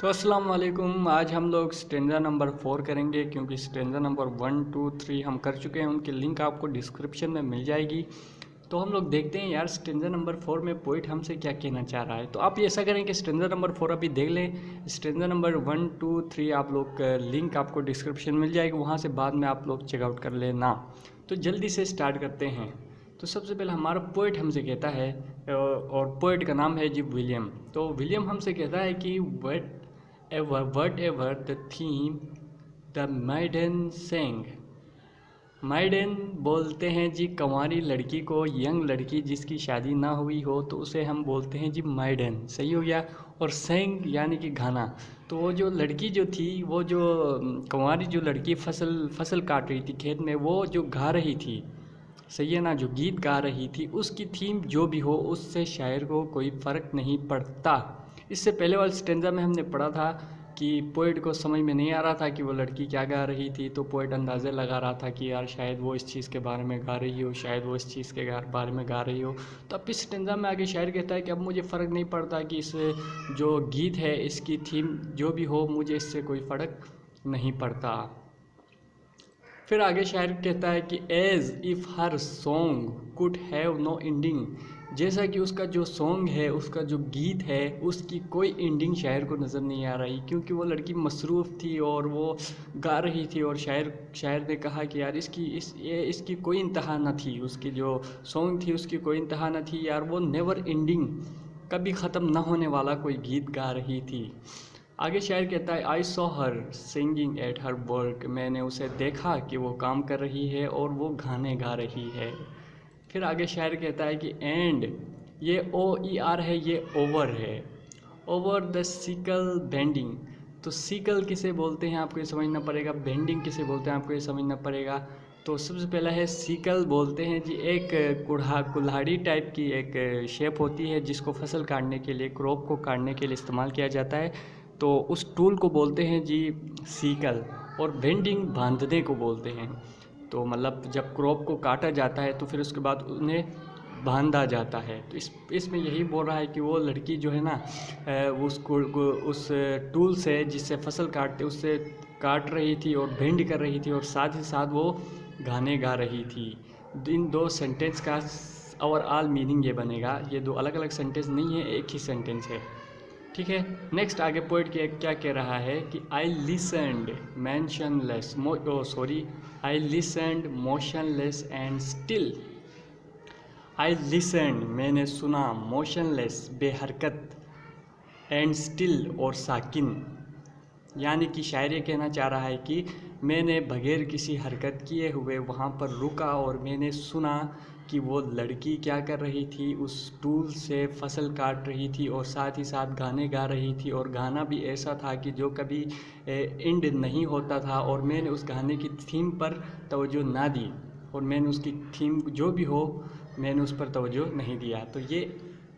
तो अस्सलाम वालेकुम। आज हम लोग स्टेंजा नंबर 4 करेंगे क्योंकि स्टेंजा नंबर 1, 2, 3 हम कर चुके हैं। उनकी लिंक आपको डिस्क्रिप्शन में मिल जाएगी। तो हम लोग देखते हैं यार स्टेंजा नंबर 4 में पोइट हमसे क्या कहना चाह रहा है। तो आप ऐसा करें कि स्टेंजा नंबर 4 अभी देख लें। स्टेंजा नंबर 1, 2, 3 आप लोग लिंक आपको डिस्क्रिप्शन मिल जाएगी, वहाँ से बाद में आप लोग चेकआउट कर लेना। तो जल्दी से स्टार्ट करते हैं। तो सबसे पहले हमारा पोइट हमसे कहता है, और पोइट का नाम है जी विलियम। तो विलियम हमसे कहता है कि whatever the theme the maiden sang। maiden बोलते हैं जी कंवारी लड़की को, यंग लड़की जिसकी शादी ना हुई हो तो उसे हम बोलते हैं जी maiden। सही हो गया। और sang यानी कि गाना। तो वो जो लड़की जो थी, वो जो कंवारी जो लड़की फसल काट रही थी खेत में, वो जो गा रही थी, सही है ना, जो गीत गा रही थी, उसकी थीम जो भी हो उससे शायर को कोई फ़र्क नहीं पड़ता। इससे पहले वाले स्टेंजा में हमने पढ़ा था कि पोइट को समझ में नहीं आ रहा था कि वो लड़की क्या गा रही थी, तो पोइट अंदाज़े लगा रहा था कि यार शायद वो इस चीज़ के बारे में गा रही हो, शायद वो इस चीज़ के बारे में गा रही हो। तो अब इस स्टेंजा में आगे शायर कहता है कि अब मुझे फ़र्क नहीं पड़ता कि इस जो गीत है इसकी थीम जो भी हो, मुझे इससे कोई फ़र्क नहीं पड़ता। फिर आगे शायर कहता है कि as if her song could have no ending. जैसा कि उसका जो सॉन्ग है, उसका जो गीत है, उसकी कोई एंडिंग शायर को नज़र नहीं आ रही, क्योंकि वो लड़की मसरूफ़ थी और वो गा रही थी। और शायर ने कहा कि यार इसकी कोई इंतहा न थी, उसकी जो सॉन्ग थी उसकी कोई इंतहा न थी यार, वो नेवर एंडिंग, कभी ख़त्म ना होने वाला कोई गीत गा रही थी। आगे शायर कहता है I saw her singing at her work. मैंने उसे देखा कि वो काम कर रही है और वो गाने गा रही है। फिर आगे शायर कहता है कि एंड, ये OER है, ये ओवर है। Over the sickle bending. तो सिकल किसे बोलते हैं आपको ये समझना पड़ेगा, बेंडिंग किसे बोलते हैं आपको ये समझना पड़ेगा। तो सबसे पहला है सिकल, बोलते हैं जी एक कुल्हाड़ी टाइप की एक शेप होती है जिसको फसल काटने के लिए, क्रॉप को काटने के लिए इस्तेमाल किया जाता है। तो उस टूल को बोलते हैं जी सीकल। और बेंडिंग बांधने को बोलते हैं। तो मतलब जब क्रॉप को काटा जाता है तो फिर उसके बाद उन्हें बांधा जाता है। तो इसमें यही बोल रहा है कि वो लड़की जो है ना, उस टूल से जिससे फसल काटते उससे काट रही थी और बेंड कर रही थी, और साथ ही साथ वो गाने गा रही थी। इन दो सेंटेंस का ओवरऑल मीनिंग ये बनेगा। ये दो अलग अलग सेंटेंस नहीं है, एक ही सेंटेंस है। ठीक है। नेक्स्ट आगे पोइट क्या कह रहा है कि I listened motionless, I listened motionless and still. I listened मैंने सुना, मोशनलेस बेहरकत, एंड स्टिल और साकिन। यानी कि शायर ये कहना चाह रहा है कि मैंने बगैर किसी हरकत किए हुए वहाँ पर रुका और मैंने सुना कि वो लड़की क्या कर रही थी, उस टूल से फसल काट रही थी और साथ ही साथ गाने गा रही थी। और गाना भी ऐसा था कि जो कभी एंड नहीं होता था, और मैंने उस गाने की थीम पर तवज्जो ना दी, और मैंने उसकी थीम जो भी हो मैंने उस पर तवज्जो नहीं दिया। तो ये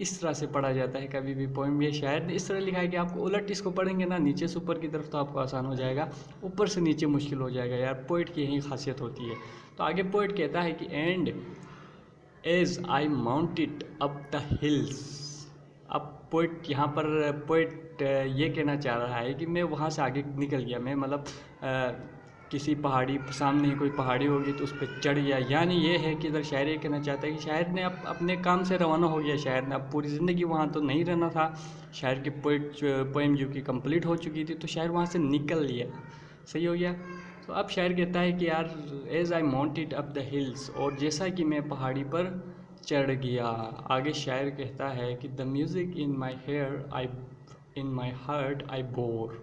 इस तरह से पढ़ा जाता है कभी भी पोएम। ये शायर ने इस तरह लिखा है कि आपको उलट इसको पढ़ेंगे ना, नीचे से ऊपर की तरफ तो आपको आसान हो जाएगा, ऊपर से नीचे मुश्किल हो जाएगा। यार पोइट की यही खासियत होती है। तो आगे पोइट कहता है कि and as I mounted up the hills. अब पोइट यहाँ पर पोइट ये कहना चाह रहा है कि मैं वहाँ से आगे निकल गया, मैं मतलब किसी पहाड़ी, सामने ही कोई पहाड़ी होगी तो उस पर चढ़ गया। यानी ये है कि इधर शायर ये कहना चाहता है कि शायर ने अपने काम से रवाना हो गया। शायर ने अब पूरी ज़िंदगी वहाँ तो नहीं रहना था, शायर की पोएम जो कि कंप्लीट हो चुकी थी, तो शायर वहाँ से निकल लिया। सही हो गया। तो अब शायर कहता है कि यार as I mounted up the hills, और जैसा कि मैं पहाड़ी पर चढ़ गया। आगे शायर कहता है कि the music in my here I in my heart I bore.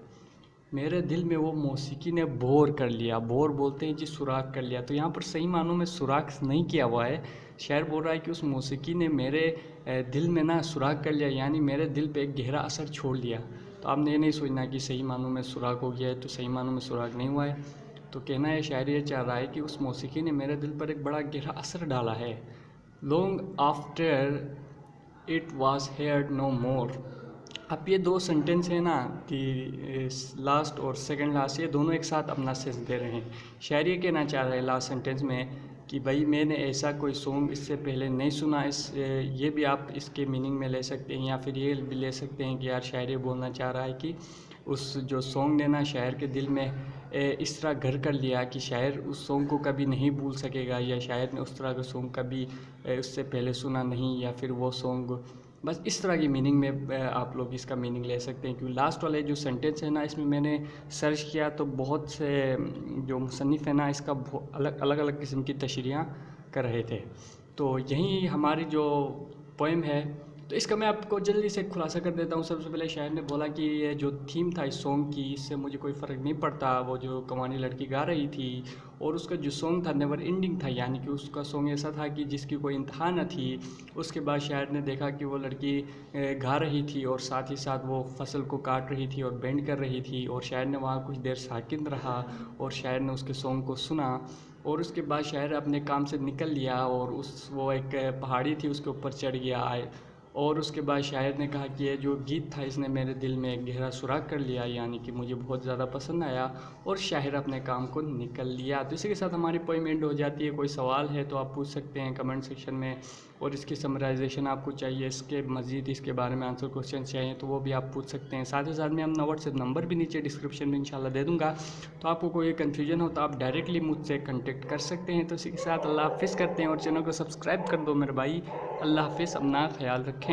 मेरे दिल में वो मौसीकी ने बोर कर लिया। बोर बोलते हैं जी सुराख कर लिया। तो यहाँ पर सही मानों में सुराख नहीं किया हुआ है। शायर बोल रहा है कि उस मौसीकी ने मेरे दिल में ना सुराख कर लिया, यानी मेरे दिल पे एक गहरा असर छोड़ दिया। तो आपने ये नहीं सोचना कि सही मानों में सुराख हो गया है, तो सही मानों में सुराख नहीं हुआ है। तो कहना है शायर ये चाह रहा है कि उस मौसीकी ने मेरे दिल पर एक बड़ा गहरा असर डाला है। Long after it was heard no more. अब ये दो सेंटेंस है ना कि लास्ट और सेकंड लास्ट, ये दोनों एक साथ अपना सेंस दे रहे हैं। शायर ये कहना चाह रहे हैं लास्ट सेंटेंस में कि भाई मैंने ऐसा कोई सॉन्ग इससे पहले नहीं सुना। ये भी आप इसके मीनिंग में ले सकते हैं, या फिर ये भी ले सकते हैं कि यार शायर ये बोलना चाह रहा है कि उस जो सॉन्ग ने ना शायर के दिल में इस तरह घर कर लिया कि शायर उस सॉन्ग को कभी नहीं भूल सकेगा, या शायर ने उस तरह का सॉन्ग कभी उससे पहले सुना नहीं, या फिर वो सॉन्ग बस इस तरह की मीनिंग में आप लोग इसका मीनिंग ले सकते हैं। क्योंकि लास्ट वाले जो सेंटेंस है ना, इसमें मैंने सर्च किया तो बहुत से जो मुसन्निफ़ है ना इसका अलग अलग किस्म की तशरीह कर रहे थे। तो यही हमारी जो पोएम है, तो इसका मैं आपको जल्दी से खुलासा कर देता हूँ। सबसे पहले शायर ने बोला कि ये जो थीम था इस सॉन्ग की, इससे मुझे कोई फ़र्क नहीं पड़ता। वो जो कवानी लड़की गा रही थी, और उसका जो सॉन्ग था नेवर एंडिंग था, यानी कि उसका सॉन्ग ऐसा था कि जिसकी कोई इंतहा न थी। उसके बाद शायर ने देखा कि वो लड़की गा रही थी और साथ ही साथ वो फसल को काट रही थी और बेंड कर रही थी, और शायर ने वहाँ कुछ देर साकिन रहा और शायर ने उसके सॉन्ग को सुना। और उसके बाद शायर अपने काम से निकल लिया और वो एक पहाड़ी थी उसके ऊपर चढ़ गया आए। और उसके बाद शायर ने कहा कि ये जो गीत था इसने मेरे दिल में एक गहरा सुराग कर लिया, यानी कि मुझे बहुत ज़्यादा पसंद आया, और शायर अपने काम को निकल लिया। तो इसी के साथ हमारी पोएम एंड हो जाती है। कोई सवाल है तो आप पूछ सकते हैं कमेंट सेक्शन में, और इसकी समराइजेशन आपको चाहिए, इसके मज़ीद इसके बारे में आंसर क्वेश्चन चाहिए तो वो भी आप पूछ सकते हैं। साथ ही साथ मैं अपना व्हाट्सएप नंबर भी नीचे डिस्क्रिप्शन में इंशाल्लाह दे दूँगा, तो आपको कोई कन्फ्यूजन हो तो आप डायरेक्टली मुझसे कॉन्टेक्ट कर सकते हैं। तो इसी के साथ अल्लाह हाफ़िज़ करते हैं, और चैनल को सब्सक्राइब कर दो मेरे भाई। अल्लाह हाफ़िज़, अपना ख्याल रखें।